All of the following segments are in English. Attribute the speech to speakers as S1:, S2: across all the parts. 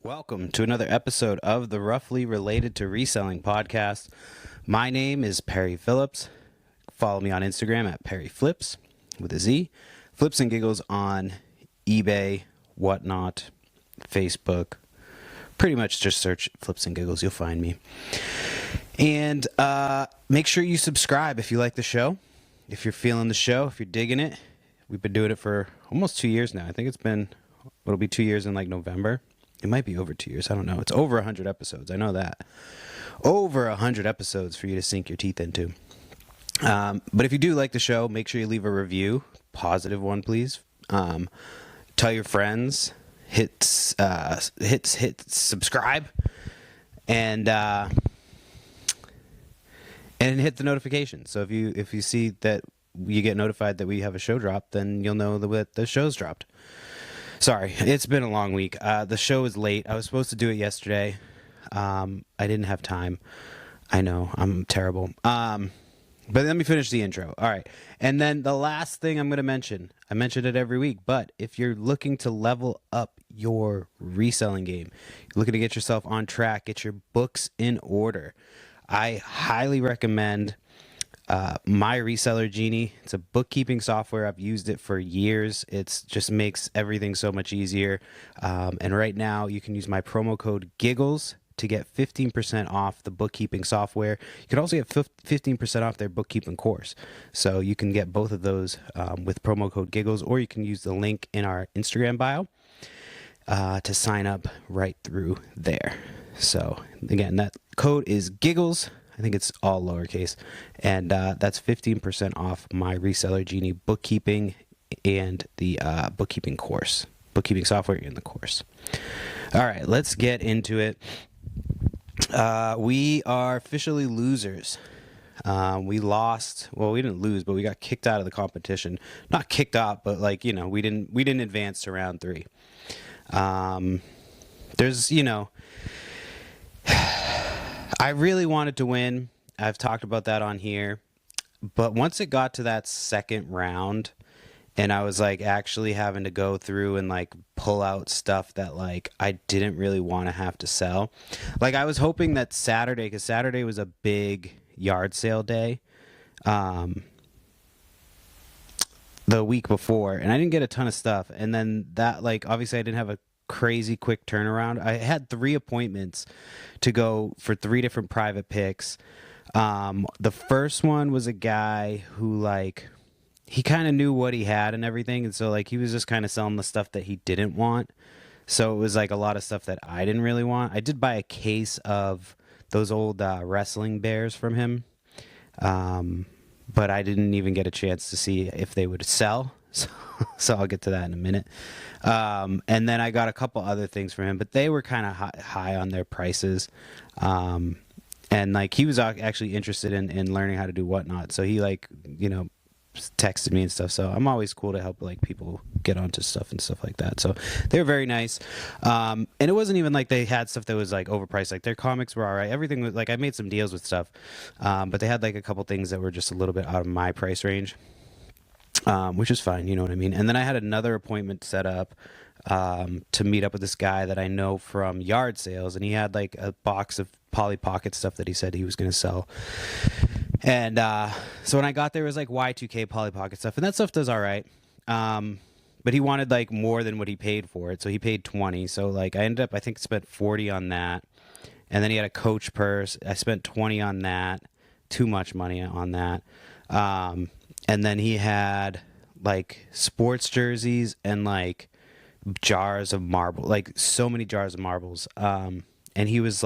S1: Welcome to another episode of the Roughly Related to Reselling podcast. My name is Perry Phillips. Follow me on Instagram at Perry Flips with a Z. Flips and Giggles on eBay, whatnot, Facebook. Pretty much just search Flips and Giggles. You'll find me. And make sure you subscribe if you like the show. If you're feeling the show, if you're digging it. We've been doing it for almost 2 years now. I think it'll be 2 years in like November. It might be over 2 years. I don't know. It's over 100 episodes. I know that. Over 100 episodes for you to sink your teeth into. But if you do like the show, make sure you leave a review. Positive one, please. Tell your friends. Hit subscribe. And hit the notification. So if you see that you get notified that we have a show drop, then you'll know that the show's dropped. Sorry, it's been a long week. The show is late. I was supposed to do it yesterday. I didn't have time. I know, I'm terrible. But let me finish the intro. All right. And then the last thing I'm going to mention, I mention it every week, but if you're looking to level up your reselling game, you're looking to get yourself on track, get your books in order, I highly recommend My Reseller Genie. It's a bookkeeping software. I've used it for years. It just makes everything so much easier. And right now you can use my promo code GIGGLES to get 15% off the bookkeeping software. You can also get 15% off their bookkeeping course. So you can get both of those with promo code GIGGLES, or you can use the link in our Instagram bio to sign up right through there. So again, that code is GIGGLES. I think it's all lowercase. And that's 15% off My Reseller Genie bookkeeping and the bookkeeping course. Bookkeeping software in the course. All right, let's get into it. We are officially losers. We lost. Well, we didn't lose, but we got kicked out of the competition. Not kicked out, but we didn't advance to round 3. I really wanted to win. I've talked about that on here. But once it got to that second round and I was actually having to go through and pull out stuff that I didn't really want to have to sell. I was hoping that Saturday, because Saturday was a big yard sale day the week before, and I didn't get a ton of stuff. And then that obviously I didn't have a crazy quick turnaround. I had 3 appointments to go for 3 different private picks. The first one was a guy who he kind of knew what he had and everything, and so he was just kind of selling the stuff that he didn't want. So it was a lot of stuff that I didn't really want. I did buy a case of those old wrestling bears from him, but I didn't even get a chance to see if they would sell. So I'll get to that in a minute. And then I got a couple other things from him, but they were kind of high on their prices. And he was actually interested in learning how to do whatnot. So he texted me and stuff. So I'm always cool to help people get onto stuff and stuff like that. So they were very nice. And it wasn't even they had stuff that was overpriced. Their comics were all right. Everything was I made some deals with stuff. But they had a couple things that were just a little bit out of my price range. Which is fine, you know what I mean? And then I had another appointment set up to meet up with this guy that I know from yard sales, and he had a box of Polly Pocket stuff that he said he was going to sell. And so when I got there, it was Y2K Polly Pocket stuff, and that stuff does all right. But he wanted more than what he paid for it, so he paid $20. So I ended up, I think, spent $40 on that. And then he had a Coach purse. I spent $20 on that. Too much money on that. And then he had sports jerseys and jars of marble, so many jars of marbles. And he was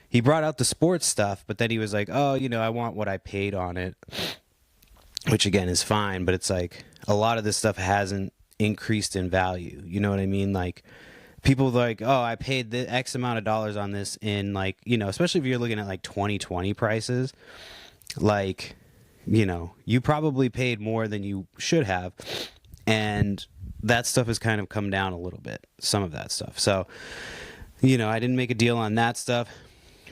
S1: he brought out the sports stuff, but then he was oh, I want what I paid on it, which again is fine. But it's a lot of this stuff hasn't increased in value. You know what I mean? People oh, I paid the X amount of dollars on this in especially if you're looking at 2020 prices, you probably paid more than you should have. And that stuff has kind of come down a little bit, some of that stuff. So, I didn't make a deal on that stuff.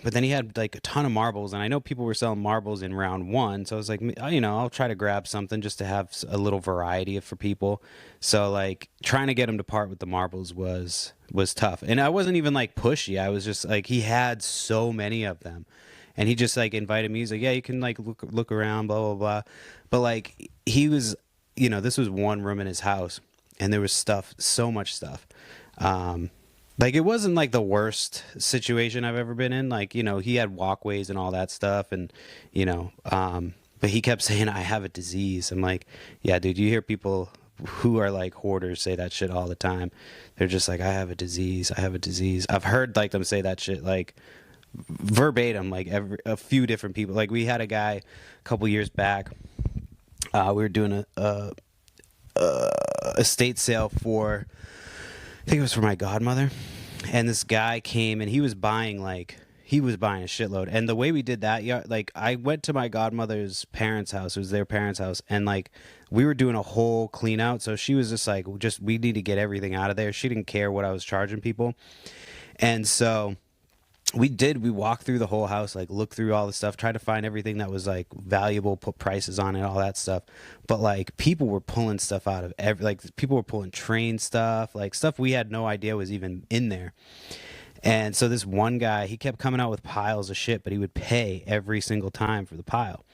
S1: But then he had like a ton of marbles, and I know people were selling marbles in round one, so I was like, you know, I'll try to grab something just to have a little variety for people. So like trying to get him to part with the marbles was tough, and I wasn't even like pushy. I was just like, he had so many of them, and he just like invited me. He's like, yeah, you can like look around, blah blah blah. But like he was, you know, this was one room in his house, and there was stuff, so much stuff. Like it wasn't like the worst situation I've ever been in. Like, you know, he had walkways and all that stuff, and you know, but he kept saying I have a disease. I'm like, yeah, dude, you hear people who are like hoarders say that shit all the time. They're just like, I have a disease, I have a disease. I've heard like them say that shit like verbatim, like a few different people. Like we had a guy a couple years back. We were doing a estate sale for, I think it was for my godmother, and this guy came and he was buying a shitload. And the way we did that, yeah, like I went to my godmother's parents' house. It was their parents' house, and like we were doing a whole clean out. So she was just like, we need to get everything out of there. She didn't care what I was charging people, and so we walked through the whole house, like looked through all the stuff, tried to find everything that was like valuable, put prices on it, all that stuff. But like people were pulling stuff out of people were pulling train stuff, like stuff we had no idea was even in there. And so this one guy, he kept coming out with piles of shit, but he would pay every single time for the pile.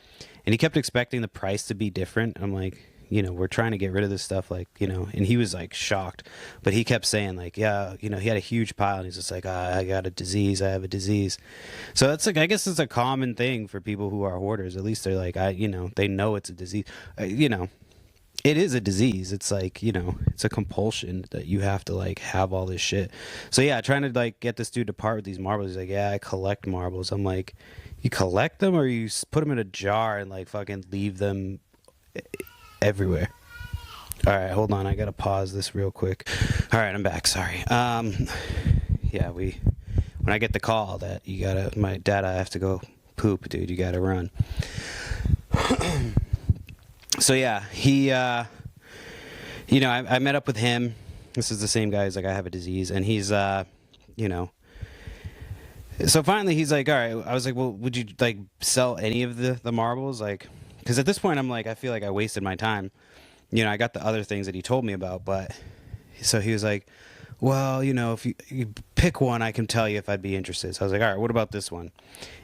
S1: And he kept expecting the price to be different. I'm like, you know, we're trying to get rid of this stuff, like, you know, and he was like shocked, but he kept saying like, yeah, you know, he had a huge pile, and he's just like, I got a disease, I have a disease. So that's like, I guess it's a common thing for people who are hoarders. At least they're like, you know, they know it's a disease. You know, it is a disease. It's like, you know, it's a compulsion that you have to like have all this shit. So yeah, trying to like get this dude to part with these marbles. He's like, yeah, I collect marbles. I'm like, you collect them, or you put them in a jar and like fucking leave them everywhere? All right, hold on, I gotta pause this real quick. All right, I'm back. Sorry. Yeah, when I get the call that my dad, I have to go poop, dude, you gotta run. So yeah, he you know, I met up with him. This is the same guy who's like, I have a disease, and he's you know, so finally he's like, all right. I was like, well, would you like sell any of the marbles? Like, because at this point I'm like, I feel like I wasted my time. You know, I got the other things that he told me about, but so he was like, well, you know, if you pick one, I can tell you if I'd be interested. So I was like, all right, what about this one?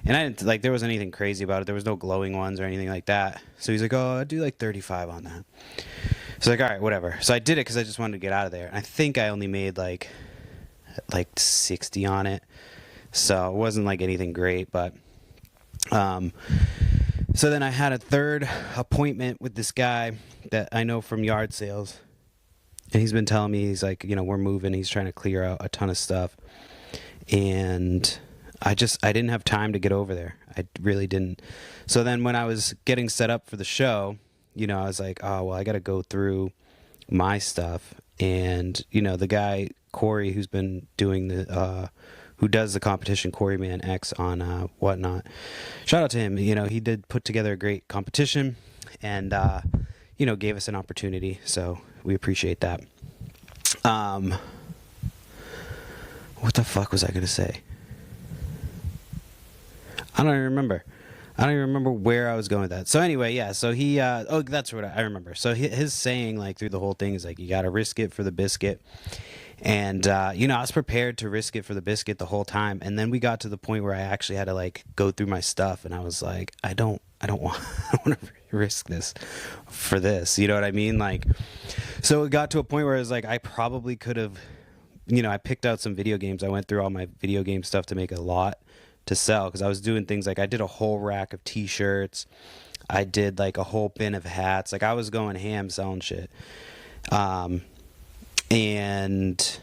S1: And I didn't like, there wasn't anything crazy about it. There was no glowing ones or anything like that. So he's like, oh, I'd do like 35 on that. So like, all right, whatever. So I did it because I just wanted to get out of there. And I think I only made like 60 on it. So it wasn't like anything great, but so then I had a third appointment with this guy that I know from yard sales. And he's been telling me, he's like, you know, we're moving. He's trying to clear out a ton of stuff. And I didn't have time to get over there. I really didn't. So then when I was getting set up for the show, you know, I was like, oh, well, I got to go through my stuff. And, you know, the guy, Corey, who's been doing who does the competition, Corey Man X on Whatnot. Shout out to him. You know, he did put together a great competition, and you know, gave us an opportunity. So we appreciate that. What the fuck was I gonna say? I don't even remember. I don't even remember where I was going with that. So anyway, yeah. So he, oh, that's what I remember. So his saying, like through the whole thing, is like, you got to risk it for the biscuit. And, you know, I was prepared to risk it for the biscuit the whole time. And then we got to the point where I actually had to like go through my stuff, and I was like, I don't want to risk this for this. You know what I mean? Like, so it got to a point where I was like, I probably could have, you know, I picked out some video games. I went through all my video game stuff to make a lot to sell, because I was doing things like, I did a whole rack of t-shirts. I did like a whole bin of hats. Like I was going ham selling shit. And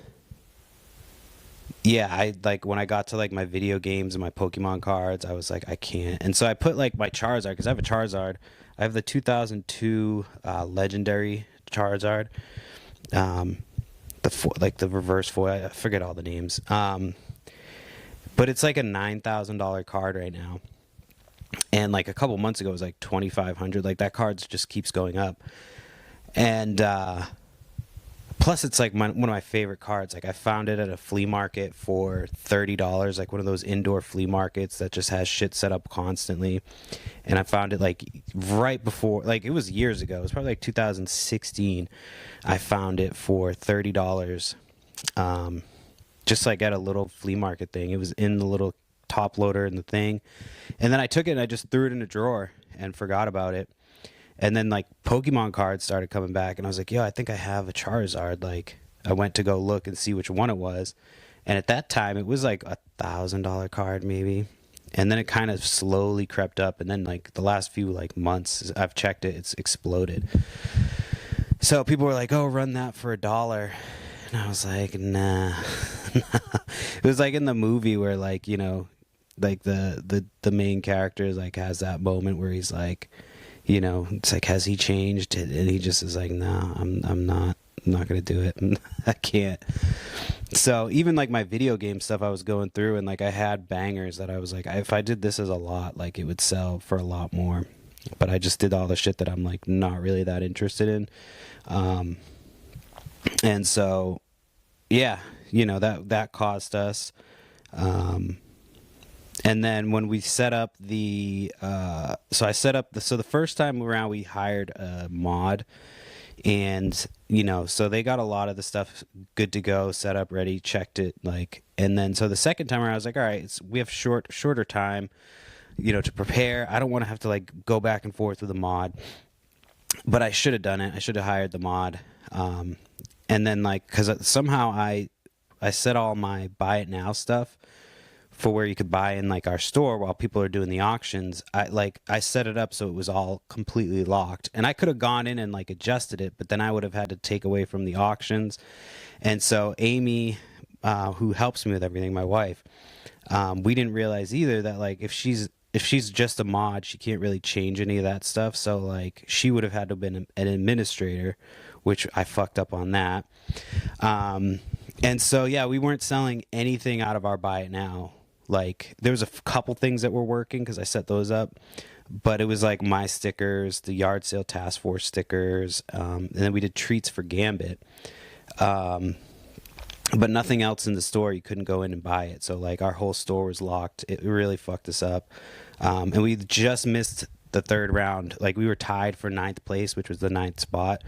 S1: yeah, I like when I got to like my video games and my Pokemon cards, I was like, I can't. And so I put like my Charizard, because I have a Charizard. I have the 2002 legendary Charizard. Like the reverse foil. I forget all the names. But it's like a $9,000 card right now. And like a couple months ago, it was like $2,500. Like that card just keeps going up. And plus it's like one of my favorite cards. Like I found it at a flea market for $30, like one of those indoor flea markets that just has shit set up constantly. And I found it like right before, like it was years ago. It was probably like 2016. I found it for $30. Just like at a little flea market thing. It was in the little top loader in the thing. And then I took it and I just threw it in a drawer and forgot about it. And then like Pokemon cards started coming back and I was like, yo, I think I have a Charizard. Like I went to go look and see which one it was. And at that time it was like $1,000 card maybe. And then it kind of slowly crept up. And then like the last few like months I've checked it, it's exploded. So people were like, oh, run that for $1. And I was like, nah. It was like in the movie where like, you know, like the main character like has that moment where he's like, you know, it's like, has he changed? And he just is like, no, I'm not gonna do it. I can't. So even like my video game stuff I was going through, and like I had bangers that I was like, if I did this as a lot, like it would sell for a lot more. But I just did all the shit that I'm like not really that interested in. And so, yeah, you know, that cost us. And then when we set up so I set up so the first time around we hired a mod, and you know, so they got a lot of the stuff good to go, set up, ready, checked it, like, and then so the second time around I was like, all right, we have shorter time, you know, to prepare. I don't want to have to like go back and forth with the mod, but I should have done it. I should have hired the mod. And then like, cause somehow I set all my buy it now stuff for where you could buy in like our store while people are doing the auctions. I set it up so it was all completely locked, and I could have gone in and like adjusted it, but then I would have had to take away from the auctions. And so Amy, who helps me with everything, my wife, we didn't realize either that like if she's just a mod, she can't really change any of that stuff. So like she would have had to have been an administrator, which I fucked up on that. And so, yeah, we weren't selling anything out of our buy it now. Like there was a couple things that were working because I set those up, but it was like my stickers, the yard sale task force stickers. And then we did treats for Gambit. But nothing else in the store. You couldn't go in and buy it. So like our whole store was locked. It really fucked us up. And we just missed the third round. Like we were tied for 9th place, which was the 9th spot,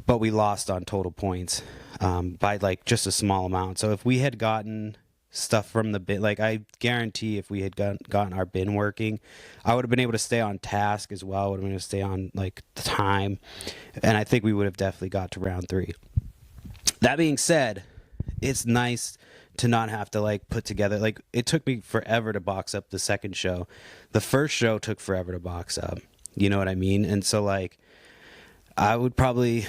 S1: but we lost on total points by like just a small amount. So if we had gotten stuff from the bin, like I guarantee if we had gotten our bin working, I would have been able to stay on task as well. Would have been able to stay on like the time, and I think we would have definitely got to round 3. That being said, it's nice to not have to like put together, like it took me forever to box up the second show. The first show took forever to box up, you know what I mean? And so like I would probably,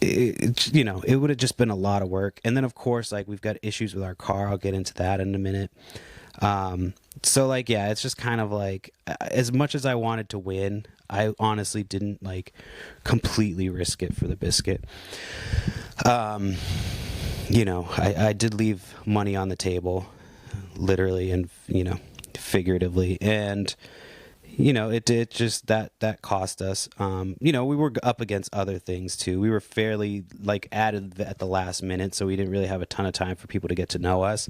S1: you know, it would have just been a lot of work. And then of course like we've got issues with our car. I'll get into that in a minute. So like, yeah, it's just kind of like, as much as I wanted to win, I honestly didn't like completely risk it for the biscuit. You know, I did leave money on the table, literally and, you know, figuratively. And, you know, it did just that cost us. You know, we were up against other things too. We were fairly like added at the last minute, so we didn't really have a ton of time for people to get to know us.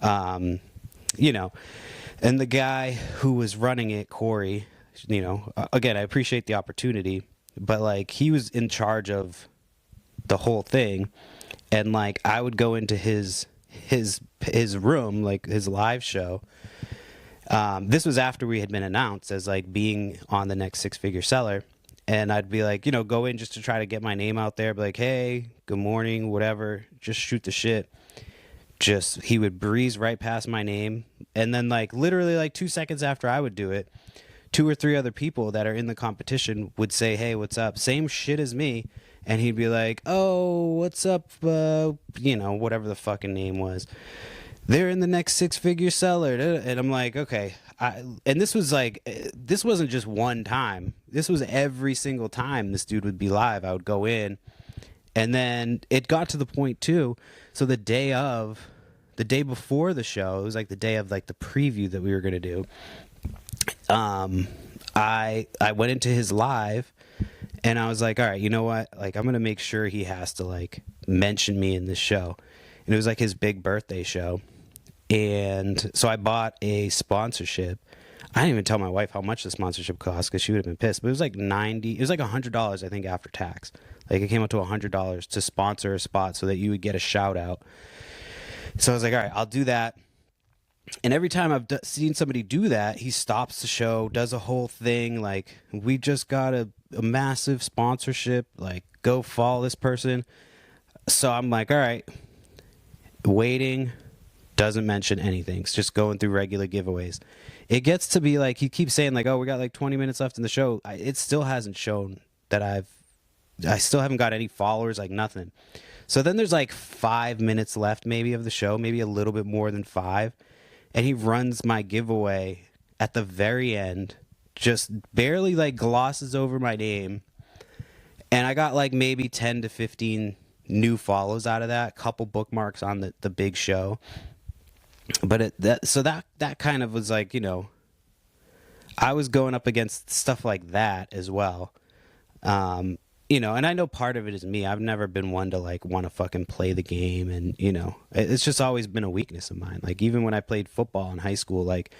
S1: You know, and the guy who was running it, Corey, you know, again, I appreciate the opportunity, but like he was in charge of the whole thing. And like I would go into his room, like his live show. This was after we had been announced as like being on the next 6-figure seller. And I'd be like, you know, go in just to try to get my name out there. Be like, hey, good morning, whatever. Just shoot the shit. Just he would breeze right past my name. And then like literally like 2 seconds after I would do it, 2 or 3 other people that are in the competition would say, hey, what's up? Same shit as me. And he'd be like, oh, what's up? You know, whatever the fucking name was. They're in the next 6-figure seller. And I'm like, okay. And this was like, this wasn't just one time. This was every single time this dude would be live. I would go in. And then it got to the point too. So the day before the show, it was like the day of like the preview that we were going to do. I went into his live. And I was like, all right, you know what? Like, I'm going to make sure he has to like mention me in this show. And it was like his big birthday show. And so I bought a sponsorship. I didn't even tell my wife how much the sponsorship cost because she would have been pissed. But it was like it was like $100, I think, after tax. Like, it came up to $100 to sponsor a spot so that you would get a shout out. So I was like, all right, I'll do that. And every time I've seen somebody do that, he stops the show, does a whole thing like, we just got a massive sponsorship, like, go follow this person. So I'm like, all right, waiting, doesn't mention anything. It's just going through regular giveaways. It gets to be like, he keeps saying like, oh, we got like 20 minutes left in the show. It still hasn't shown that I still haven't got any followers, like nothing. So then there's like 5 minutes left maybe of the show, maybe a little bit more than 5. And he runs my giveaway at the very end, just barely like glosses over my name. And I got like maybe 10 to 15 new follows out of that, couple bookmarks on the big show. But that kind of was like, you know, I was going up against stuff like that as well. You know, and I know part of it is me. I've never been one to like want to fucking play the game, and you know, it's just always been a weakness of mine. Like, even when I played football in high school, like,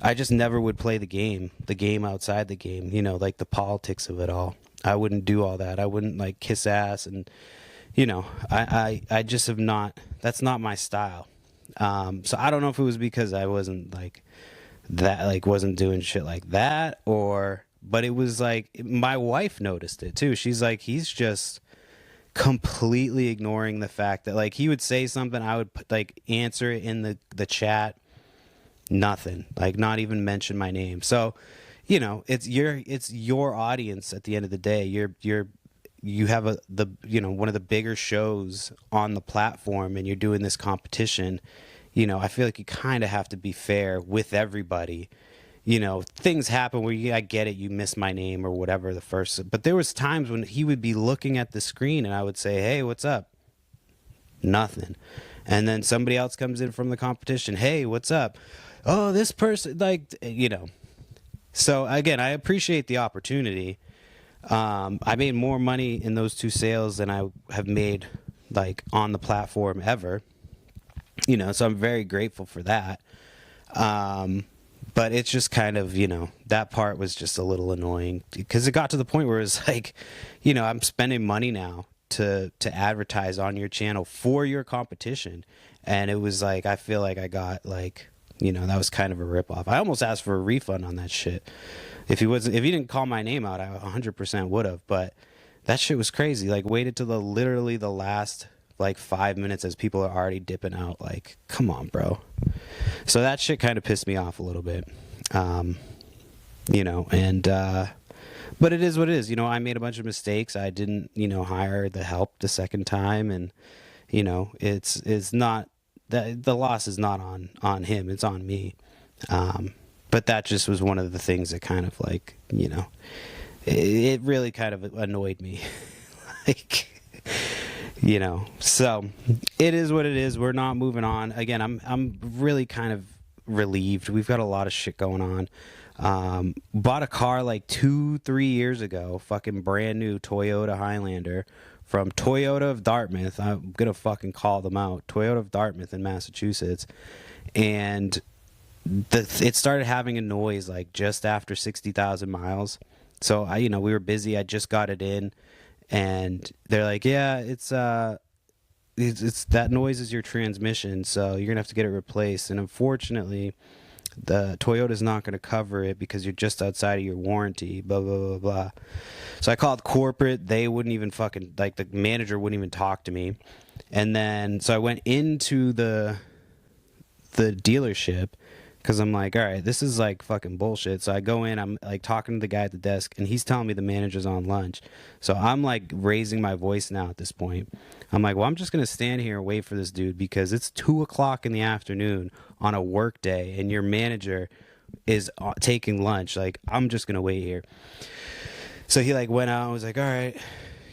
S1: I just never would play the game outside the game, you know, like the politics of it all. I wouldn't do all that. I wouldn't like kiss ass, and you know, I just have not, that's not my style. So I don't know if it was because I wasn't like that, like wasn't doing shit like that, or but it was like my wife noticed it too. She's like, he's just completely ignoring the fact that like he would say something, I would put, like answer it in the chat, nothing, like not even mention my name. So, you know, it's your audience at the end of the day. You have one of the bigger shows on the platform, and you're doing this competition. You know, I feel like you kind of have to be fair with everybody. You know, things happen where I get it, you miss my name or whatever the first, but there was times when he would be looking at the screen and I would say, hey, what's up? Nothing. And then somebody else comes in from the competition, hey, what's up? Oh, this person, like, you know. So again, I appreciate the opportunity. I made more money in those 2 sales than I have made like on the platform ever, you know, so I'm very grateful for that. But it's just kind of, you know, that part was just a little annoying because it got to the point where it's like, you know, I'm spending money now to advertise on your channel for your competition. And it was like, I feel like I got like, you know, that was kind of a ripoff. I almost asked for a refund on that shit. If he didn't call my name out, I 100% would have. But that shit was crazy. Like, waited till literally the last like 5 minutes as people are already dipping out. Like, come on, bro. So that shit kind of pissed me off a little bit. You know, and but it is what it is. You know, I made a bunch of mistakes. I didn't, you know, hire the help the second time, and you know, it's not that the loss is not on him. It's on me. But that just was one of the things that kind of like, you know, it really kind of annoyed me. Like, you know, so it is what it is. We're not moving on. Again, I'm really kind of relieved. We've got a lot of shit going on. Bought a car like 2-3 years ago, fucking brand new Toyota Highlander from Toyota of Dartmouth. I'm gonna fucking call them out. Toyota of Dartmouth in Massachusetts. And it started having a noise like just after 60,000 miles. So we were busy. I just got it in, and they're like, yeah, it's that noise is your transmission, so you're gonna have to get it replaced. And unfortunately, the Toyota's not gonna cover it because you're just outside of your warranty. Blah blah blah blah. So I called corporate. They wouldn't even fucking, like, the manager wouldn't even talk to me. And then so I went into the dealership, because I'm like, all right, this is like fucking bullshit. So I go in, I'm like talking to the guy at the desk, and he's telling me the manager's on lunch. So I'm like raising my voice now at this point. I'm like, well, I'm just going to stand here and wait for this dude because it's 2:00 in the afternoon on a work day, and your manager is taking lunch. Like, I'm just going to wait here. So he like went out and was like, all right,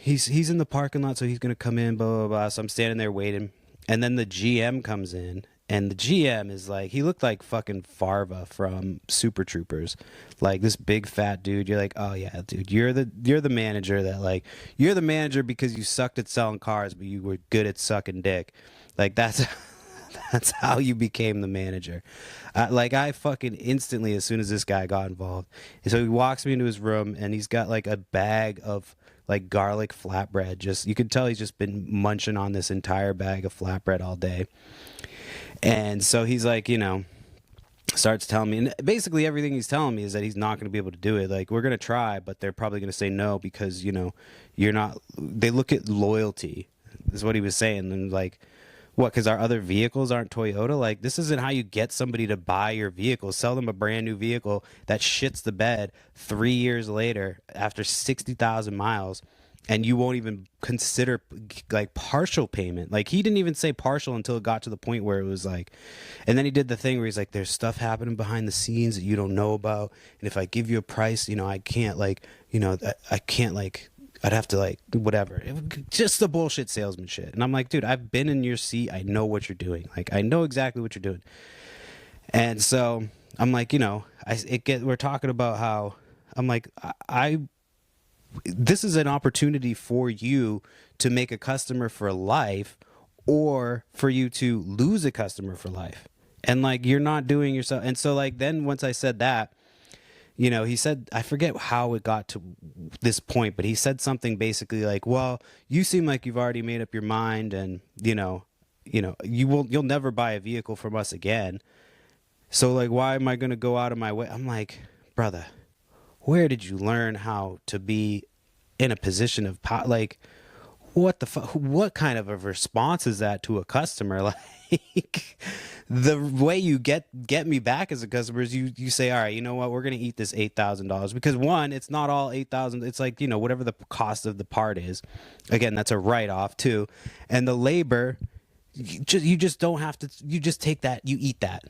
S1: he's in the parking lot, so he's going to come in, blah, blah, blah. So I'm standing there waiting. And then the GM comes in, And the GM is like, he looked like fucking Farva from Super Troopers, like this big fat dude. You're like, oh yeah, dude, you're the manager that like, you're the manager because you sucked at selling cars, but you were good at sucking dick. Like that's that's how you became the manager. Like I fucking instantly, as soon as this guy got involved, and so he walks me into his room and he's got like a bag of like garlic flatbread. Just, you could tell he's just been munching on this entire bag of flatbread all day. And so he's like, starts telling me, and basically everything he's telling me is that he's not going to be able to do it. Like, we're going to try, but they're probably going to say no because, you're not, they look at loyalty, is what he was saying. And like, what, because our other vehicles aren't Toyota? Like, this isn't how you get somebody to buy your vehicle. Sell them a brand new vehicle that shits the bed 3 years later after 60,000 miles. And you won't even consider like partial payment. Like he didn't even say partial until it got to the point where it was like, and then he did the thing where he's like, there's stuff happening behind the scenes that you don't know about. And if I give you a price, I can't like, I can't like, I'd have to like, whatever. Just the bullshit salesman shit. And I'm like, dude, I've been in your seat. I know what you're doing. Like, I know exactly what you're doing. And so I'm like, we're talking about how I'm like, this is an opportunity for you to make a customer for life or for you to lose a customer for life. And like, you're not doing yourself. And so like, then once I said that, he said, I forget how it got to this point, but he said something basically like, well, you seem like you've already made up your mind and, you'll never buy a vehicle from us again. So like, why am I going to go out of my way? I'm like, brother, where did you learn how to be in a position of like, what the fuck? What kind of a response is that to a customer? Like, the way you get me back as a customer is you say, all right, you know what? We're going to eat this $8,000 because one, it's not all 8,000. It's like, whatever the cost of the part is. Again, that's a write-off too. And the labor, you just don't have to, you just take that, you eat that.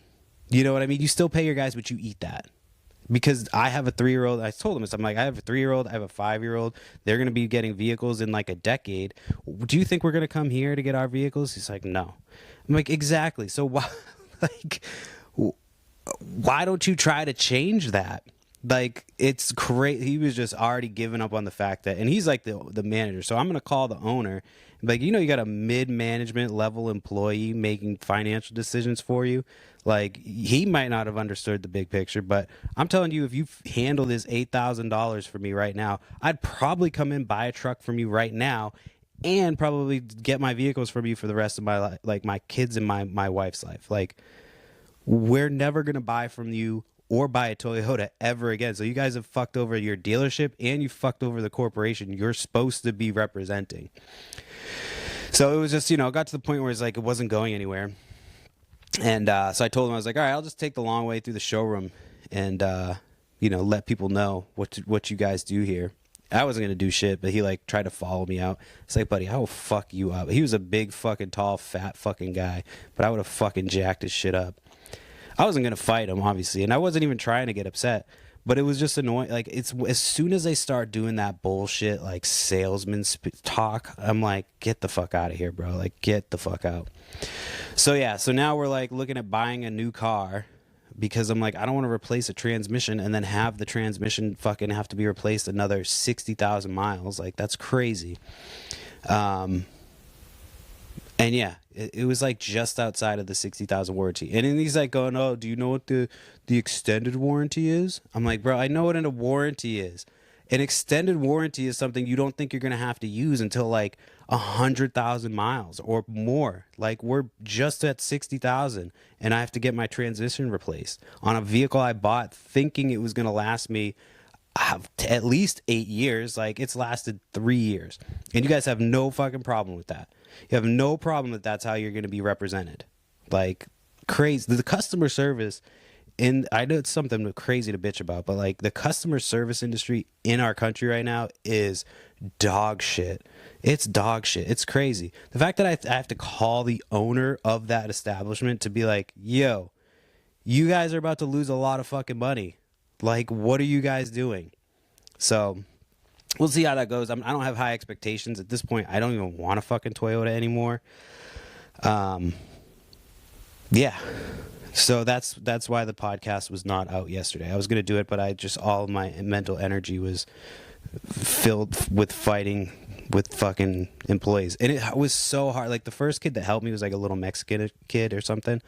S1: You know what I mean? You still pay your guys, but you eat that. Because I have a 3-year-old, I told him, I'm like, I have a 3-year-old, I have a 5-year-old. They're going to be getting vehicles in like a decade. Do you think we're going to come here to get our vehicles? He's like, no. I'm like, exactly. So why, like, why don't you try to change that? Like, it's crazy. He was just already giving up on the fact that, and he's like the manager. So I'm going to call the owner. Like, you got a mid-management level employee making financial decisions for you. Like, he might not have understood the big picture, but I'm telling you, if you handle this $8,000 for me right now, I'd probably come in, buy a truck from you right now, and probably get my vehicles from you for the rest of my life, like my kids and my wife's life. Like, we're never going to buy from you or buy a Toyota ever again. So you guys have fucked over your dealership and you fucked over the corporation you're supposed to be representing. So it was just, it got to the point where it's like it wasn't going anywhere. And so I told him, I was like, all right, I'll just take the long way through the showroom and, let people know what you guys do here. I wasn't going to do shit, but he like tried to follow me out. It's like, buddy, I will fuck you up. He was a big fucking tall, fat fucking guy, but I would have fucking jacked his shit up. I wasn't going to fight him, obviously, and I wasn't even trying to get upset, but it was just annoying. Like, it's as soon as they start doing that bullshit, like salesman talk, I'm like, get the fuck out of here, bro. Like, get the fuck out. So yeah, so now we're like looking at buying a new car because I'm like, I don't want to replace a transmission and then have the transmission fucking have to be replaced another 60,000 miles. Like, that's crazy. And yeah, it was like just outside of the 60,000 warranty. And then he's like going, oh, do you know what the extended warranty is? I'm like, bro, I know what a warranty is. An extended warranty is something you don't think you're going to have to use until like 100,000 miles or more. Like, we're just at 60,000 and I have to get my transmission replaced on a vehicle I bought thinking it was going to last me at least 8 years. Like, it's lasted 3 years. And you guys have no fucking problem with that. You have no problem that that's how you're going to be represented. Like, crazy. The customer service, and I know it's something crazy to bitch about, but like the customer service industry in our country right now is dog shit. It's dog shit. It's crazy. The fact that I have to call the owner of that establishment to be like, yo, you guys are about to lose a lot of fucking money. Like, what are you guys doing? So we'll see how that goes. I don't have high expectations at this point. I don't even want a fucking Toyota anymore. yeah. So that's why the podcast was not out yesterday. I was going to do it, but all my mental energy was filled with fighting with fucking employees. And it was so hard. Like, the first kid that helped me was like a little Mexican kid or something.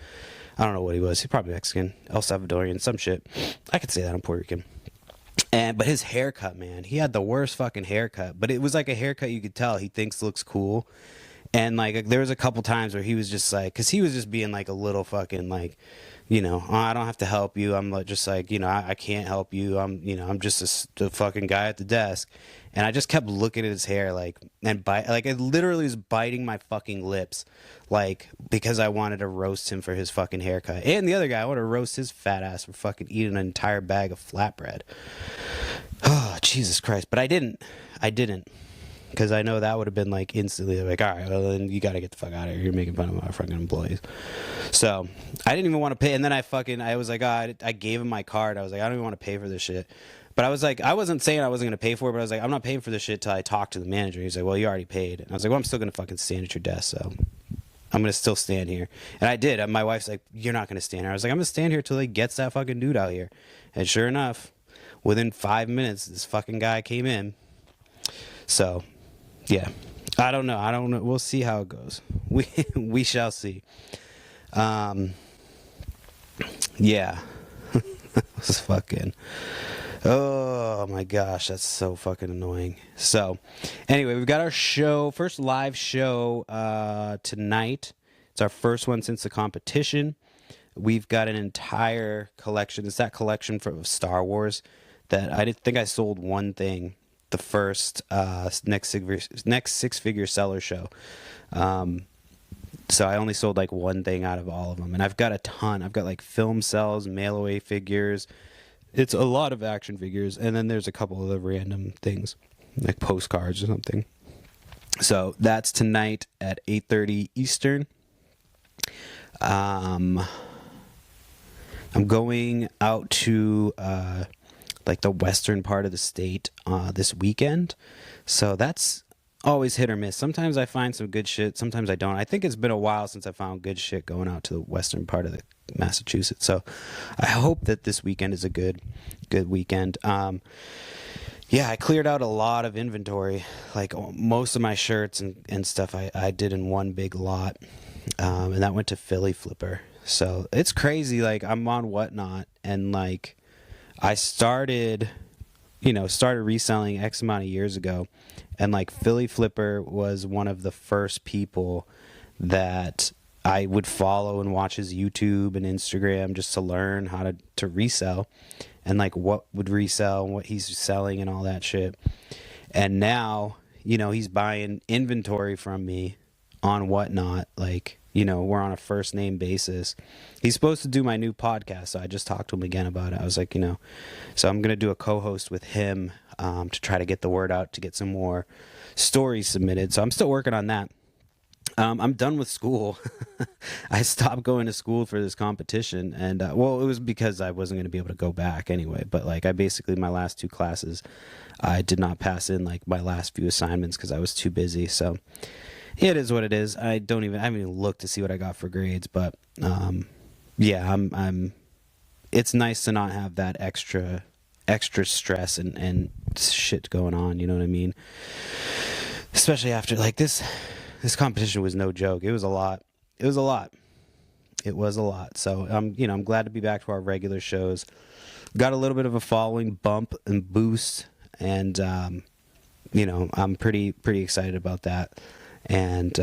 S1: I don't know what he was. He's probably Mexican, El Salvadorian, some shit. I could say that, I'm Puerto Rican. But his haircut, man, he had the worst fucking haircut. But it was like a haircut you could tell he thinks looks cool. And like, there was a couple times where he was just like, because he was just being like a little fucking like, oh, I don't have to help you. I'm like, just like, I can't help you. I'm just a fucking guy at the desk. And I just kept looking at his hair, like, and like, I literally was biting my fucking lips, like, because I wanted to roast him for his fucking haircut. And the other guy, I want to roast his fat ass for fucking eating an entire bag of flatbread. Oh, Jesus Christ. But I didn't. Because I know that would have been like instantly like, all right, well, then you got to get the fuck out of here. You're making fun of my fucking employees. So I didn't even want to pay. And then I was like, I gave him my card. I was like, I don't even want to pay for this shit. But I was like, I wasn't saying I wasn't going to pay for it, but I was like, I'm not paying for this shit till I talk to the manager. He's like, well, you already paid. And I was like, well, I'm still going to fucking stand at your desk. So I'm going to still stand here. And I did. And my wife's like, you're not going to stand here. I was like, I'm going to stand here till he gets that fucking dude out here. And sure enough, within 5 minutes, this fucking guy came in. So, yeah. I don't know. We'll see how it goes. We shall see. Yeah. This fucking... Oh my gosh, that's so fucking annoying. So, anyway, we've got our first live show tonight. It's our first one since the competition. We've got an entire collection. It's that collection from Star Wars that I didn't think I sold one thing. The first next six-figure seller show. So I only sold like one thing out of all of them, and I've got a ton. I've got like film cells, mail-away figures. It's a lot of action figures, and then there's a couple of the random things, like postcards or something. So that's tonight at 8:30 Eastern. I'm going out to like the western part of the state this weekend, so that's always hit or miss. Sometimes I find some good shit, sometimes I don't. I think it's been a while since I found good shit going out to the western part of the Massachusetts. So I hope that this weekend is a good weekend. Yeah, I cleared out a lot of inventory. Like most of my shirts and stuff I did in one big lot. And that went to Philly Flipper. So it's crazy. Like, I'm on Whatnot, and like I started reselling X amount of years ago, and like Philly Flipper was one of the first people that I would follow and watch his YouTube and Instagram just to learn how to resell, and like what would resell and what he's selling and all that shit. And now, he's buying inventory from me on Whatnot. Like, we're on a first name basis. He's supposed to do my new podcast, so I just talked to him again about it. I was like, so I'm going to do a co-host with him to try to get the word out, to get some more stories submitted. So I'm still working on that. I'm done with school. I stopped going to school for this competition, and it was because I wasn't going to be able to go back anyway. But like, my last two classes, I did not pass in like my last few assignments because I was too busy. So it is what it is. I haven't even looked to see what I got for grades, but yeah, it's nice to not have that extra stress and shit going on. You know what I mean? Especially after like this competition was no joke. It was a lot. So I'm glad to be back to our regular shows. Got a little bit of a following bump and boost, and I'm pretty excited about that. And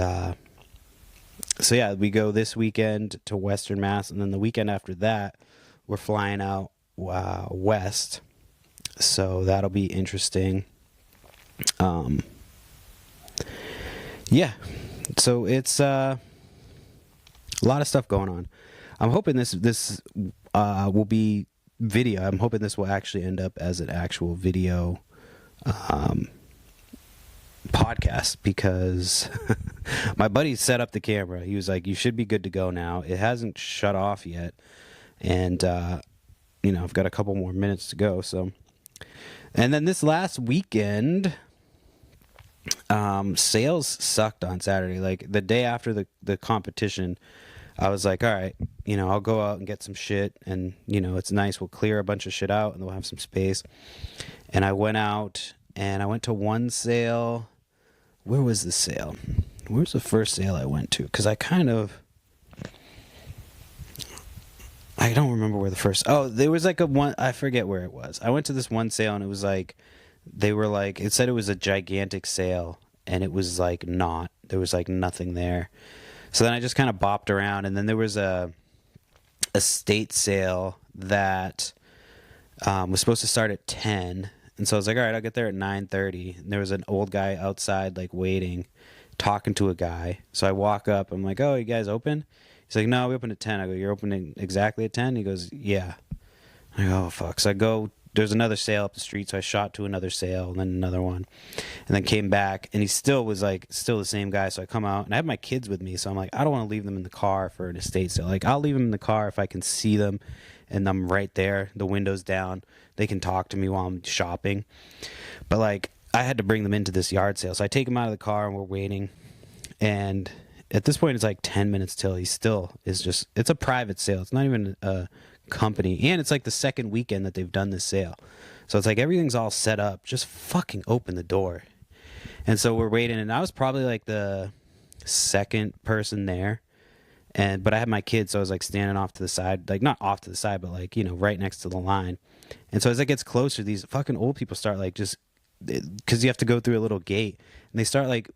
S1: so yeah, we go this weekend to Western Mass, and then the weekend after that, we're flying out west. So that'll be interesting. Yeah, so it's a lot of stuff going on. I'm hoping this will be video. I'm hoping this will actually end up as an actual video podcast, because my buddy set up the camera. He was like, you should be good to go now. It hasn't shut off yet, and I've got a couple more minutes to go. So, and then this last weekend, sales sucked on Saturday. Like the day after the competition, I was like, all right, I'll go out and get some shit, and it's nice. We'll clear a bunch of shit out, and we'll have some space. And I went out, and I went to one sale. Where was the sale? Where's the first sale I went to? Because I don't remember where the first. Oh, there was like a one. I forget where it was. I went to this one sale, and it was like, they were like, it said it was a gigantic sale, and it was like not. There was like nothing there. So then I just kind of bopped around, and then there was a estate sale that was supposed to start at 10, and so I was like, all right, I'll get there at 9:30. And there was an old guy outside, like waiting, talking to a guy. So I walk up. I'm like, oh, you guys open? He's like, no, we open at 10. I go, you're opening exactly at 10? He goes, yeah. I go, oh fuck. So I go. There's another sale up the street, so I shot to another sale, and then another one, and then came back, and he still was like, still the same guy. So I come out, and I have my kids with me, so I'm like, I don't want to leave them in the car for an estate sale. Like, I'll leave them in the car if I can see them, and I'm right there, the window's down, they can talk to me while I'm shopping. But like, I had to bring them into this yard sale, so I take them out of the car, and we're waiting, and at this point, it's like 10 minutes till he still is just. It's a private sale. It's not even a company, and it's like the second weekend that they've done this sale, so it's like everything's all set up. Just fucking open the door. And so we're waiting, and I was probably like the second person there, but I had my kids, so I was like standing off to the side, like not off to the side, but like right next to the line. And so as it gets closer, these fucking old people start like, just because you have to go through a little gate, and they start like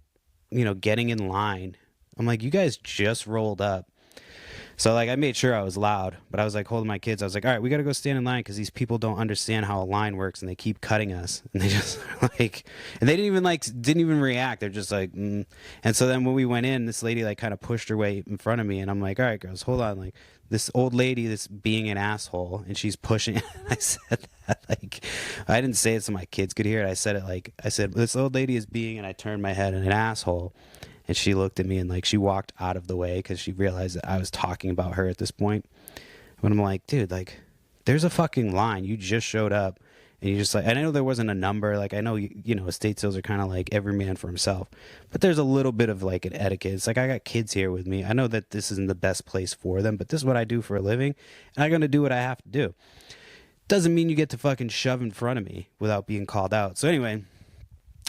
S1: getting in line. I'm like, you guys just rolled up. So like, I made sure I was loud, but I was like holding my kids. I was like, all right, we got to go stand in line because these people don't understand how a line works, and they keep cutting us. And they just like, and they didn't even react. They're just like, mm. And so then when we went in, this lady like kind of pushed her way in front of me, and I'm like, all right, girls, hold on. Like, this old lady that's being an asshole, and she's pushing. I said that like, I didn't say it so my kids could hear it. I said this old lady is being, and I turned my head, and an asshole. And she looked at me, and like, she walked out of the way because she realized that I was talking about her at this point. But I'm like, dude, like, there's a fucking line. You just showed up, and you just like, I know there wasn't a number. Like, I know, estate sales are kind of like every man for himself, but there's a little bit of like an etiquette. It's like, I got kids here with me. I know that this isn't the best place for them, but this is what I do for a living, and I'm going to do what I have to do. Doesn't mean you get to fucking shove in front of me without being called out. So anyway.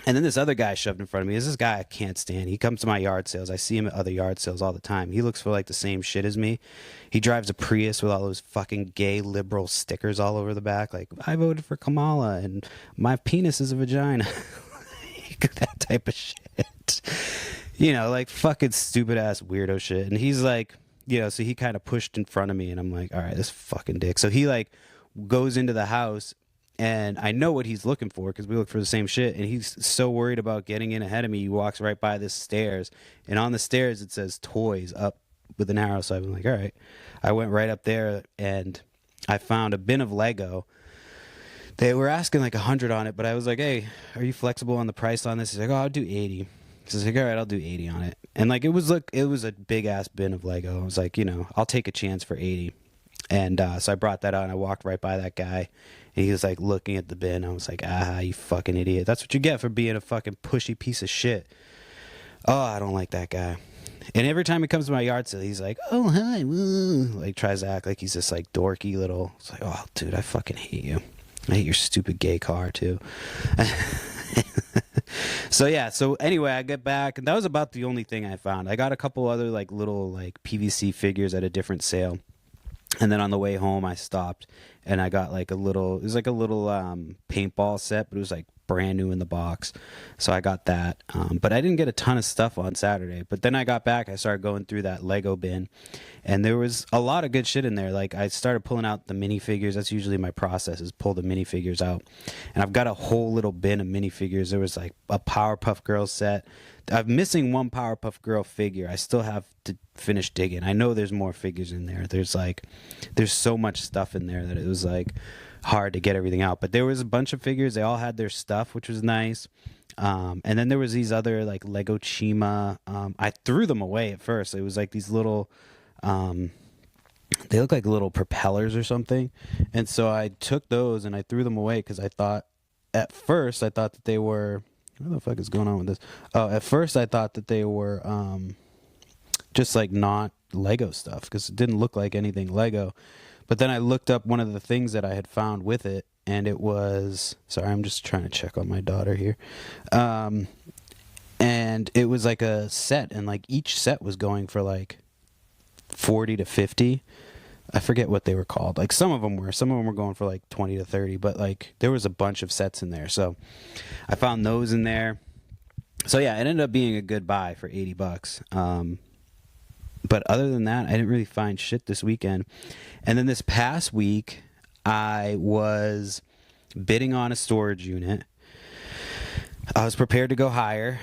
S1: And then this other guy shoved in front of me. This guy I can't stand. He comes to my yard sales. I see him at other yard sales all the time. He looks for like the same shit as me. He drives a Prius with all those fucking gay liberal stickers all over the back. Like, I voted for Kamala and my penis is a vagina. That type of shit. Like fucking stupid ass weirdo shit. And he's like, so he kind of pushed in front of me, and I'm like, all right, this fucking dick. So he like goes into the house. And I know what he's looking for because we look for the same shit. And he's so worried about getting in ahead of me. He walks right by the stairs. And on the stairs, it says toys up with an arrow. So I'm like, all right. I went right up there, and I found a bin of Lego. They were asking like 100 on it. But I was like, hey, are you flexible on the price on this? He's like, oh, I'll do 80. So I was like, all right, I'll do 80 on it. And like, it was a big ass bin of Lego. I was like, I'll take a chance for 80. And so I brought that out, and I walked right by that guy. And he was like looking at the bin. I was like, you fucking idiot. That's what you get for being a fucking pushy piece of shit. Oh, I don't like that guy. And every time he comes to my yard sale, he's like, oh, hi. Woo. Like, tries to act like he's this like dorky little. It's like, oh, dude, I fucking hate you. I hate your stupid gay car, too. So, yeah. So, anyway, I get back. And that was about the only thing I found. I got a couple other like little like PVC figures at a different sale. And then on the way home, I stopped, and I got like it was like a little paintball set, but it was like brand new in the box. So I got that. But I didn't get a ton of stuff on Saturday. But then I got back, I started going through that Lego bin, and there was a lot of good shit in there. Like, I started pulling out the minifigures. That's usually my process, is pull the minifigures out. And I've got a whole little bin of minifigures. There was like a Powerpuff Girls set. I'm missing one Powerpuff Girl figure. I still have to finish digging. I know there's more figures in there. There's so much stuff in there that it was like hard to get everything out. But there was a bunch of figures. They all had their stuff, which was nice. And then there was these other like Lego Chima. I threw them away at first. It was like these little, they look like little propellers or something. And so I took those and I threw them away because at first I thought that they were. What the fuck is going on with this? Oh, at first I thought that they were just like not Lego stuff because it didn't look like anything Lego. But then I looked up one of the things that I had found with it, and it was, sorry, I'm just trying to check on my daughter here. And it was like a set, and like each set was going for like 40 to 50. I forget what they were called. Like some of them were going for like 20 to 30, but like there was a bunch of sets in there. So I found those in there. So yeah, it ended up being a good buy for $80. But other than that, I didn't really find shit this weekend. And then this past week, I was bidding on a storage unit. I was prepared to go higher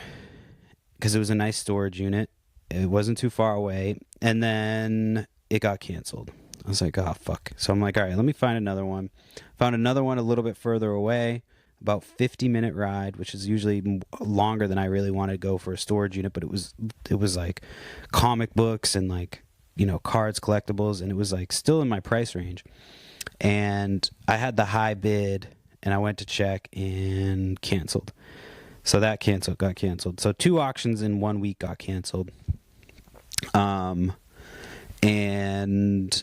S1: because it was a nice storage unit. It wasn't too far away. And then it got canceled. I was like, oh, fuck. So I'm like, all right, let me find another one. Found another one a little bit further away, about 50-minute ride, which is usually longer than I really wanted to go for a storage unit. But it was like comic books and like, you know, cards, collectibles. And it was like still in my price range. And I had the high bid and I went to check and canceled. So that got canceled. So 2 auctions in 1 week got canceled. And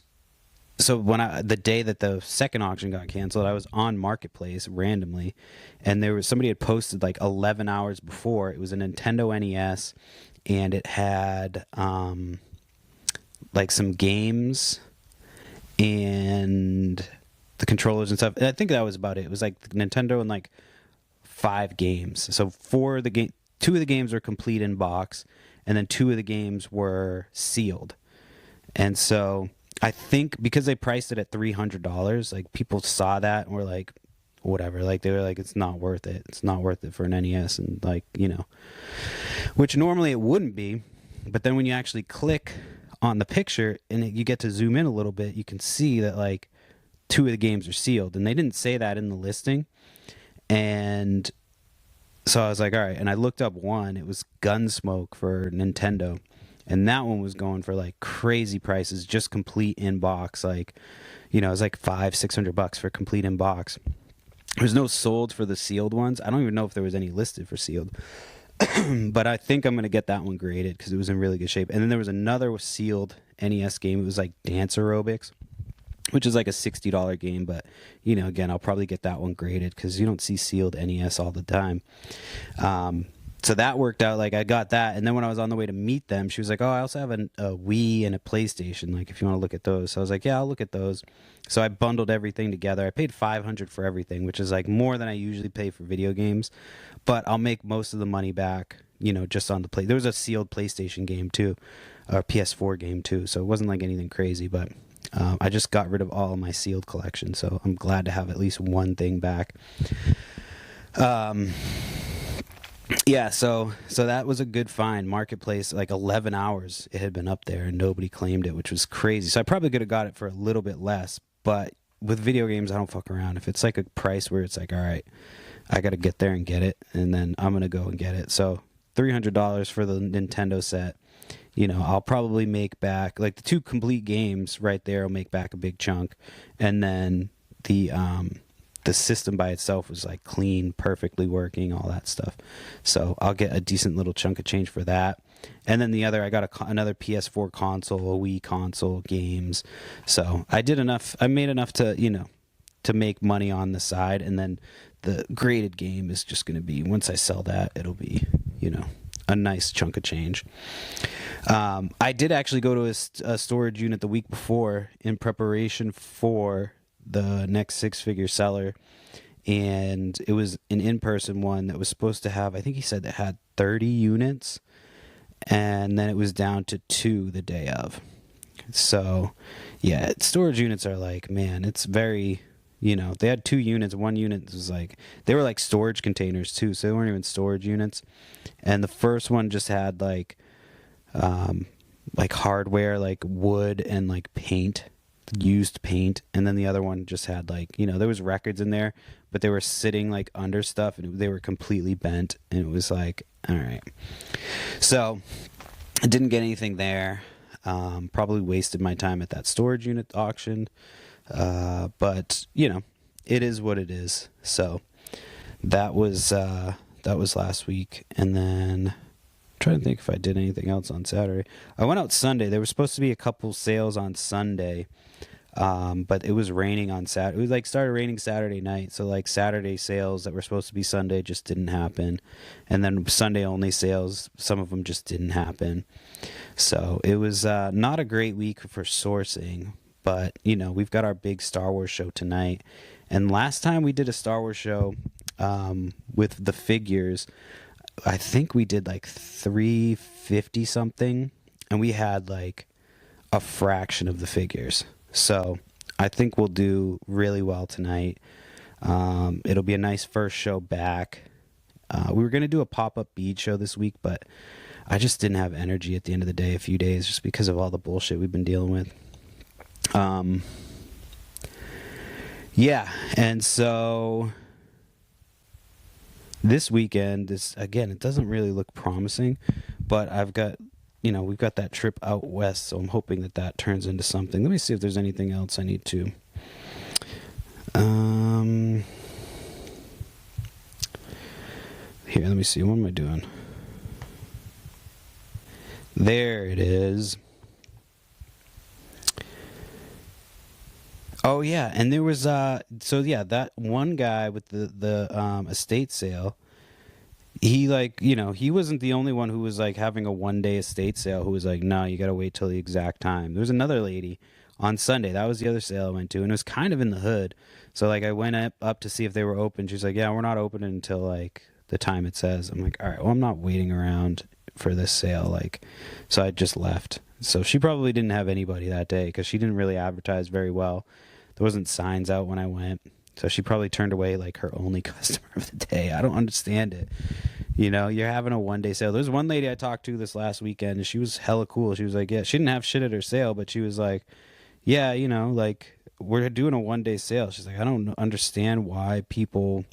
S1: so the day that the second auction got canceled, I was on Marketplace randomly, and somebody had posted like 11 hours before. It was a Nintendo NES, and it had like some games and the controllers and stuff. And I think that was about it. It was like Nintendo and like 5 games. So 2 of the games were complete in box, and then 2 of the games were sealed. And so I think because they priced it at $300, like people saw that and were like, whatever. Like they were like, it's not worth it. It's not worth it for an NES, and like, you know, which normally it wouldn't be. But then when you actually click on the picture and you get to zoom in a little bit, you can see that like 2 of the games are sealed, and they didn't say that in the listing. And so I was like, all right. And I looked up one. It was Gunsmoke for Nintendo. And that one was going for like crazy prices, just complete in box. Like, you know, it was like $500-$600 for complete in box. There's no sold for the sealed ones. I don't even know if there was any listed for sealed. But I think I'm going to get that one graded because it was in really good shape. And then there was another sealed NES game. It was like Dance Aerobics, which is like a $60 game. But, you know, again, I'll probably get that one graded because you don't see sealed NES all the time. So that worked out. Like I got that. And then when I was on the way to meet them, she was like, oh, I also have a Wii and a PlayStation. Like if you want to look at those. So I was like, yeah, I'll look at those. So I bundled everything together. I paid $500 for everything, which is like more than I usually pay for video games. But I'll make most of the money back, you know, just on the play. There was a sealed PlayStation game too, or PS4 game too. So it wasn't like anything crazy, but I just got rid of all of my sealed collection. So I'm glad to have at least one thing back. Yeah, so that was a good find. Marketplace, like 11 hours it had been up there and nobody claimed it, which was crazy. So I probably could have got it for a little bit less, but with video games, I don't fuck around. If it's like a price where it's like, all right, I got to get there and get it, and then I'm going to go and get it. So $300 for the Nintendo set. You know, I'll probably make back, like the 2 complete games right there will make back a big chunk. And then the system by itself was like clean, perfectly working, all that stuff. So I'll get a decent little chunk of change for that. And then the other, I got another PS4 console, a Wii console, games. So I made enough to, you know, to make money on the side. And then the graded game is just going to be, once I sell that, it'll be, you know, a nice chunk of change. I did actually go to a storage unit the week before in preparation for the next 6-figure seller, and it was an in-person one that was supposed to have, I think he said it had 30 units, and then it was down to 2 the day of. So yeah, storage units are like, man, it's very, you know, they had 2 units. One unit was like, they were like storage containers too, so they weren't even storage units. And the first one just had like hardware, like wood and like paint, used paint. And then the other one just had like, you know, there was records in there, but they were sitting like under stuff and they were completely bent. And it was like, all right. So I didn't get anything there. Probably wasted my time at that storage unit auction. But you know, it is what it is. So that was last week. And then I'm trying to think if I did anything else on Saturday. I went out Sunday. There was supposed to be a couple sales on Sunday, but it was raining on Saturday. It was like started raining Saturday night, so like Saturday sales that were supposed to be Sunday just didn't happen, and then Sunday only sales, some of them just didn't happen. So it was not a great week for sourcing, but we've got our big Star Wars show tonight, and last time we did a Star Wars show with the figures, I think we did like 350 something, and we had like a fraction of the figures. So I think we'll do really well tonight. It'll be a nice first show back. We were going to do a pop-up bead show this week, but I just didn't have energy at the end of the day, a few days, just because of all the bullshit we've been dealing with. Yeah, and so this weekend is, again, it doesn't really look promising, but I've got, we've got that trip out west, so I'm hoping that that turns into something. Let me see if there's anything else I need to. Here, let me see. What am I doing? There it is. Oh yeah, and there was that one guy with the estate sale. He he wasn't the only one who was like having a 1-day estate sale who was like, no, you got to wait till the exact time. There was another lady on Sunday. That was the other sale I went to, and it was kind of in the hood. So like I went up to see if they were open. She's like, yeah, we're not open until like the time it says. I'm like, all right, well, I'm not waiting around for this sale. So I just left. So she probably didn't have anybody that day because she didn't really advertise very well. There wasn't signs out when I went. So she probably turned away like her only customer of the day. I don't understand it. You're having a 1-day sale. There's one lady I talked to this last weekend, and she was hella cool. She was like, yeah, she didn't have shit at her sale, but she was like, yeah, like we're doing a 1-day sale. She's like, I don't understand why people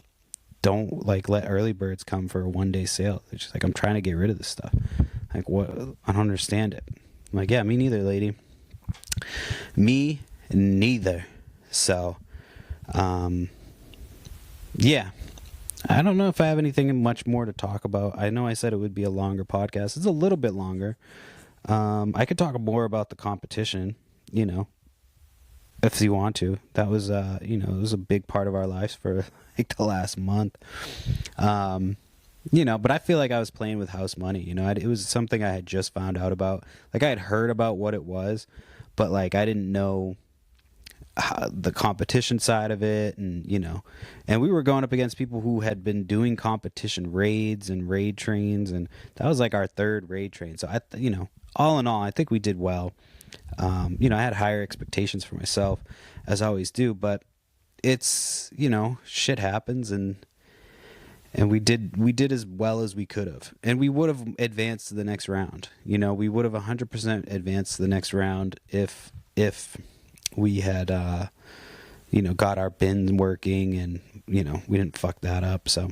S1: don't like let early birds come for a 1-day sale. She's like, I'm trying to get rid of this stuff. Like, what? I don't understand it. I'm like, yeah, me neither, lady. Me neither. So, yeah, I don't know if I have anything much more to talk about. I know I said it would be a longer podcast. It's a little bit longer. I could talk more about the competition, if you want to. That was, it was a big part of our lives for like the last month. But I feel like I was playing with house money. It was something I had just found out about. Like I had heard about what it was, but like I didn't know the competition side of it, and and we were going up against people who had been doing competition raids and raid trains, and that was like our third raid train. So I all in all, I think we did well. I had higher expectations for myself, as I always do, but it's shit happens, and we did as well as we could have, and we would have advanced to the next round. We would have 100% advanced to the next round if we had got our bins working, and we didn't fuck that up. So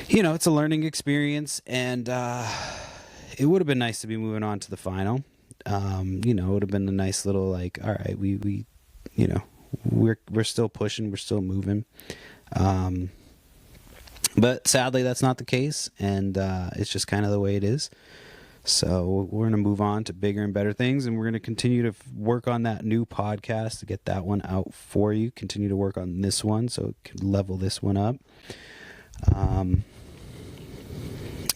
S1: it's a learning experience, and it would have been nice to be moving on to the final. It would have been a nice little like, all right, we we're still pushing, we're still moving. But sadly that's not the case, and it's just kind of the way it is. So we're going to move on to bigger and better things, and we're going to continue to work on that new podcast to get that one out for you. Continue to work on this one so it can level this one up.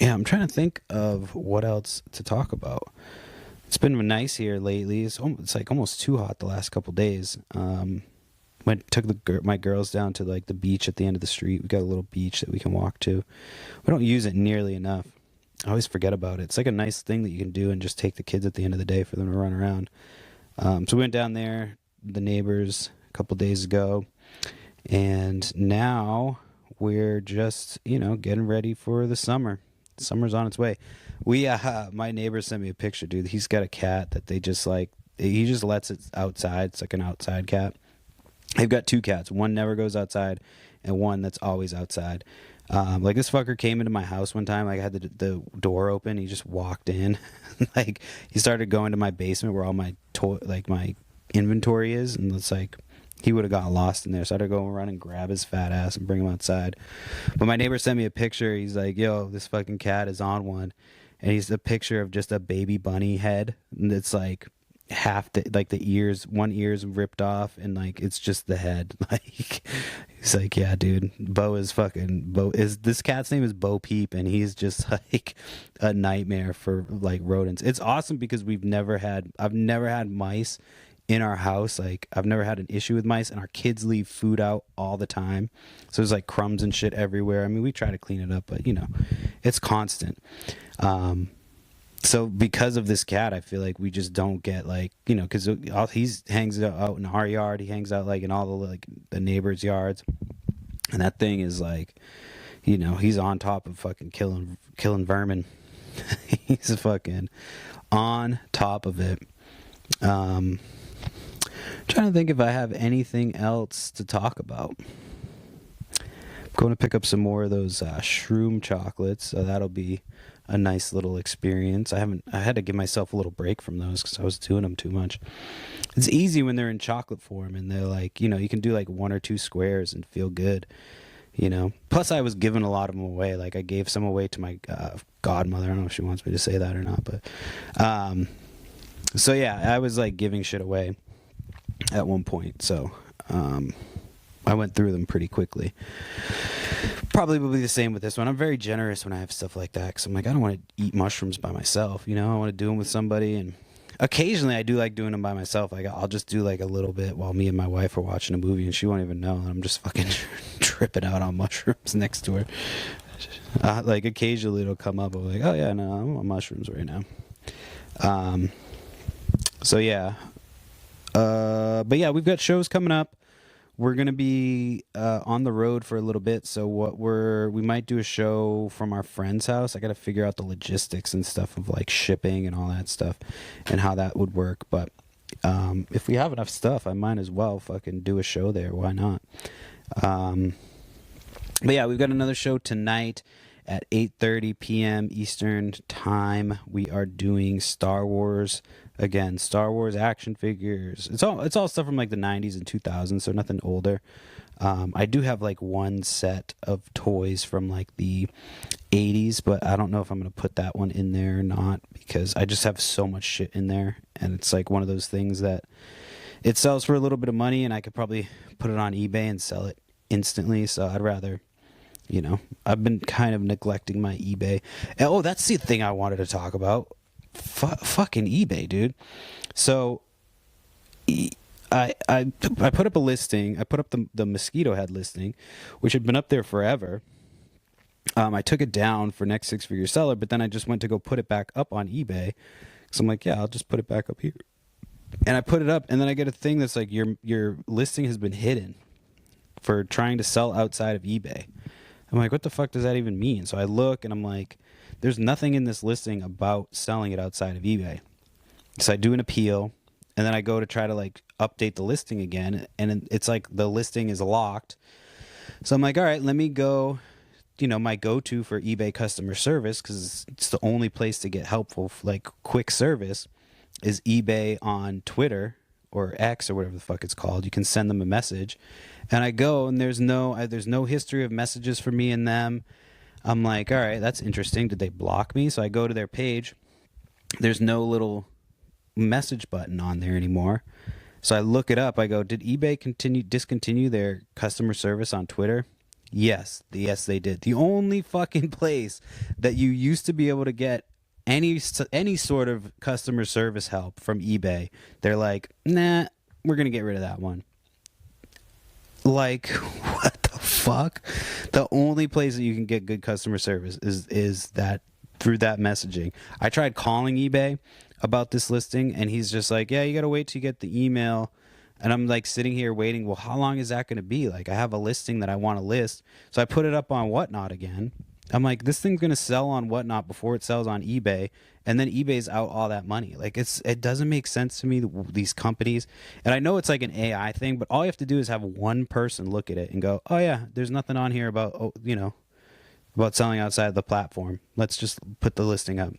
S1: Yeah, I'm trying to think of what else to talk about. It's been nice here lately. It's like almost too hot the last couple days. Took my girls down to like the beach at the end of the street. We got a little beach that we can walk to. We don't use it nearly enough. I always forget about it. It's like a nice thing that you can do and just take the kids at the end of the day for them to run around. So we went down there, the neighbors, a couple days ago, and now we're just, getting ready for the summer. Summer's on its way. My neighbor sent me a picture, dude. He's got a cat that he just lets it outside. It's like an outside cat. They've got 2 cats. One never goes outside, and one that's always outside. Like this fucker came into my house one time. Like I had the door open. He just walked in. Like he started going to my basement where all my my inventory is, and it's like he would have gotten lost in there. So I had to go and run and grab his fat ass and bring him outside. But my neighbor sent me a picture. He's like, yo, this fucking cat is on one. And he's a picture of just a baby bunny head. And it's like like the ears, one ear's ripped off. And like, it's just the head. Like, he's like, yeah, dude, this cat's name is Bo Peep. And he's just like a nightmare for like rodents. It's awesome because I've never had mice in our house. Like, I've never had an issue with mice, and our kids leave food out all the time, so there's like crumbs and shit everywhere. I mean, we try to clean it up, but you know, it's constant. So because of this cat, I feel like we just don't get like, you know, because he hangs out in our yard, he hangs out like in all the like the neighbors' yards, and that thing is like, you know, he's on top of fucking killing vermin. He's fucking on top of it. Trying to think if I have anything else to talk about. I'm going to pick up some more of those shroom chocolates, so that'll be a nice little experience. I had to give myself a little break from those because I was doing them too much. It's easy when they're in chocolate form and they're like, you know, you can do like 1 or 2 squares and feel good, you know. Plus I was giving a lot of them away. Like I gave some away to my godmother. I don't know if she wants me to say that or not, but so yeah, I was like giving shit away at one point, so I went through them pretty quickly. Probably will be the same with this one. I'm very generous when I have stuff like that because I'm like, I don't want to eat mushrooms by myself, you know. I want to do them with somebody, and occasionally I do like doing them by myself. Like I'll just do like a little bit while me and my wife are watching a movie, and she won't even know, and I'm just fucking tripping out on mushrooms next to her. Like occasionally it'll come up, I'm like, oh yeah, no, I'm on mushrooms right now. So yeah. But yeah, we've got shows coming up. We're going to be on the road for a little bit. So we might do a show from our friend's house. I got to figure out the logistics and stuff of like shipping and all that stuff and how that would work. But if we have enough stuff, I might as well fucking do a show there. Why not? But yeah, we've got another show tonight at 8:30 p.m. Eastern time. We are doing Star Wars. Again, Star Wars action figures. It's all stuff from like the 90s and 2000s, so nothing older. I do have like one set of toys from like the 80s, but I don't know if I'm going to put that one in there or not because I just have so much shit in there, and it's like one of those things that it sells for a little bit of money, and I could probably put it on eBay and sell it instantly, so I'd rather, you know, I've been kind of neglecting my eBay. Oh, that's the thing I wanted to talk about. Fucking eBay, dude. So I put up a listing. I put up the mosquito head listing, which had been up there forever. I took it down for next 6-figure seller, but then I just went to go put it back up on eBay. So I'm like, yeah, I'll just put it back up here. And I put it up, and then I get a thing that's like, your listing has been hidden for trying to sell outside of eBay. I'm like, what the fuck does that even mean? So I look, and I'm like, there's nothing in this listing about selling it outside of eBay. So I do an appeal, and then I go to try to like update the listing again, and it's like the listing is locked. So I'm like, all right, let me go, you know, my go-to for eBay customer service, because it's the only place to get helpful, like quick service, is eBay on Twitter or X or whatever the fuck it's called. You can send them a message, and I go, and there's no history of messages for me and them. I'm like, all right, that's interesting. Did they block me? So I go to their page. There's no little message button on there anymore. So I look it up. I go, did eBay discontinue their customer service on Twitter? Yes, they did. The only fucking place that you used to be able to get any sort of customer service help from eBay, they're like, nah, we're going to get rid of that one. Like, what the fuck? The only place that you can get good customer service is that through that messaging. I tried calling eBay about this listing, and he's just like, yeah, you got to wait till you get the email. And I'm like sitting here waiting. Well, how long is that going to be? Like, I have a listing that I want to list. So I put it up on Whatnot again. I'm like, this thing's going to sell on Whatnot before it sells on eBay. And then eBay's out all that money. Like, it doesn't make sense to me, these companies. And I know it's like an AI thing, but all you have to do is have one person look at it and go, oh yeah, there's nothing on here about, about selling outside the platform. Let's just put the listing up.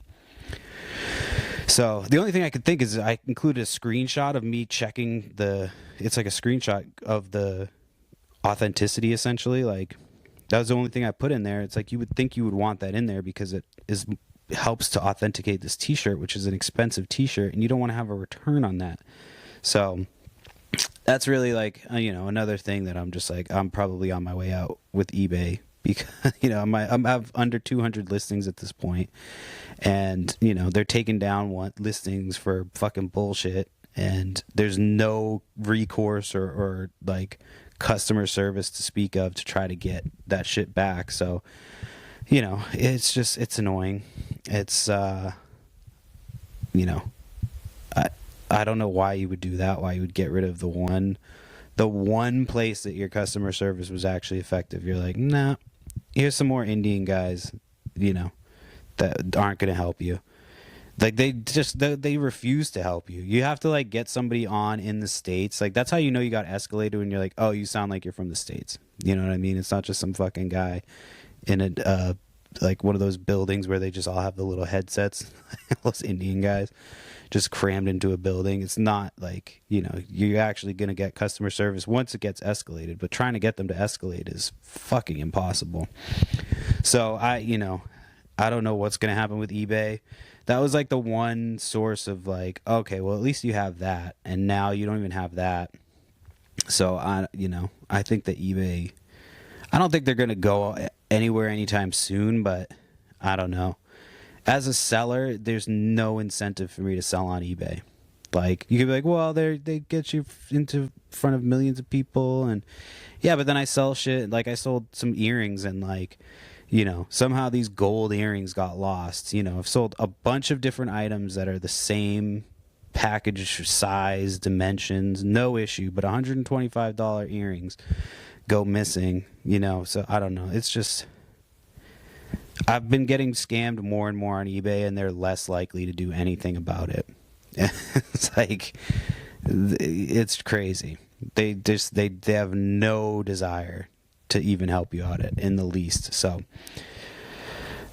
S1: So the only thing I could think is I included a screenshot of me checking it's like a screenshot of the authenticity, essentially. Like, that was the only thing I put in there. It's like, you would think you would want that in there because it helps to authenticate this t-shirt, which is an expensive t-shirt, and you don't want to have a return on that. So that's really like, another thing that I'm just like, I'm probably on my way out with eBay because, I have under 200 listings at this point, and, they're taking down listings for fucking bullshit, and there's no recourse or like customer service to speak of to try to get that shit back. So, it's annoying. It's, I don't know why you would do that, why you would get rid of the one place that your customer service was actually effective. You're like, nah, here's some more Indian guys, that aren't going to help you. Like, they refuse to help you. You have to like get somebody on in the States. Like, that's how you know you got escalated, when you're like, oh, you sound like you're from the States. You know what I mean? It's not just some fucking guy in a like one of those buildings where they just all have the little headsets, those Indian guys just crammed into a building. It's not like, you're actually going to get customer service once it gets escalated, but trying to get them to escalate is fucking impossible. So I don't know what's going to happen with eBay. That was like the one source of like, okay, well, at least you have that, and now you don't even have that. So I think that eBay, I don't think they're going to go anywhere anytime soon, but I don't know. As a seller, there's no incentive for me to sell on eBay. Like, you could be like, well, they get you into front of millions of people, and yeah, but then I sell shit. Like, I sold some earrings, and like, somehow these gold earrings got lost. I've sold a bunch of different items that are the same package, size, dimensions, no issue, but $125 earrings go missing, so I don't know. It's just, I've been getting scammed more and more on eBay, and they're less likely to do anything about it. It's like, it's crazy. They have no desire to even help you out in the least. So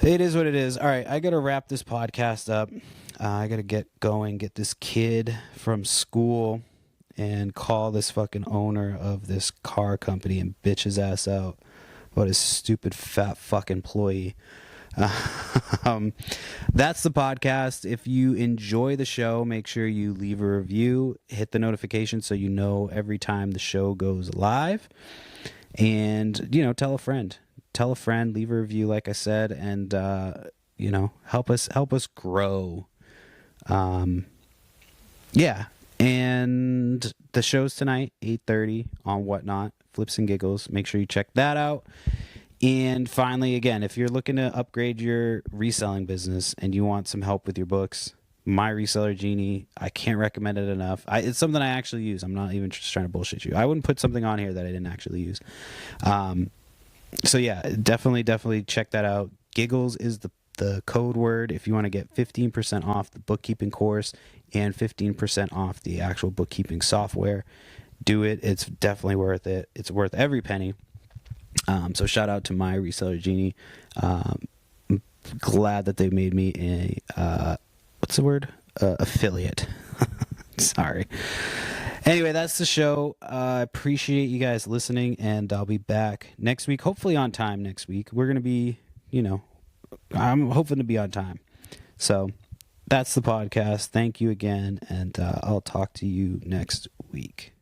S1: it is what it is. All right, I got to wrap this podcast up. I got to get going, get this kid from school, and call this fucking owner of this car company and bitch his ass out about his stupid fat fuck employee. That's the podcast. If you enjoy the show, make sure you leave a review, hit the notification so you know every time the show goes live, and tell a friend, leave a review, like I said, and help us grow. Yeah. And the show's tonight, 8:30 on Whatnot, Flips and Giggles. Make sure you check that out. And finally, again, if you're looking to upgrade your reselling business and you want some help with your books, My Reseller Genie, I can't recommend it enough. It's something I actually use. I'm not even just trying to bullshit you. I wouldn't put something on here that I didn't actually use. So yeah, definitely check that out. Giggles is the code word if you want to get 15% off the bookkeeping course and 15% off the actual bookkeeping software. Do it. It's definitely worth it. It's worth every penny. So shout out to My Reseller Genie. I'm glad that they made me a what's the word? Affiliate. Sorry. Anyway, that's the show. I appreciate you guys listening, and I'll be back next week, hopefully on time next week. We're going to be, I'm hoping to be on time. So that's the podcast. Thank you again, and I'll talk to you next week.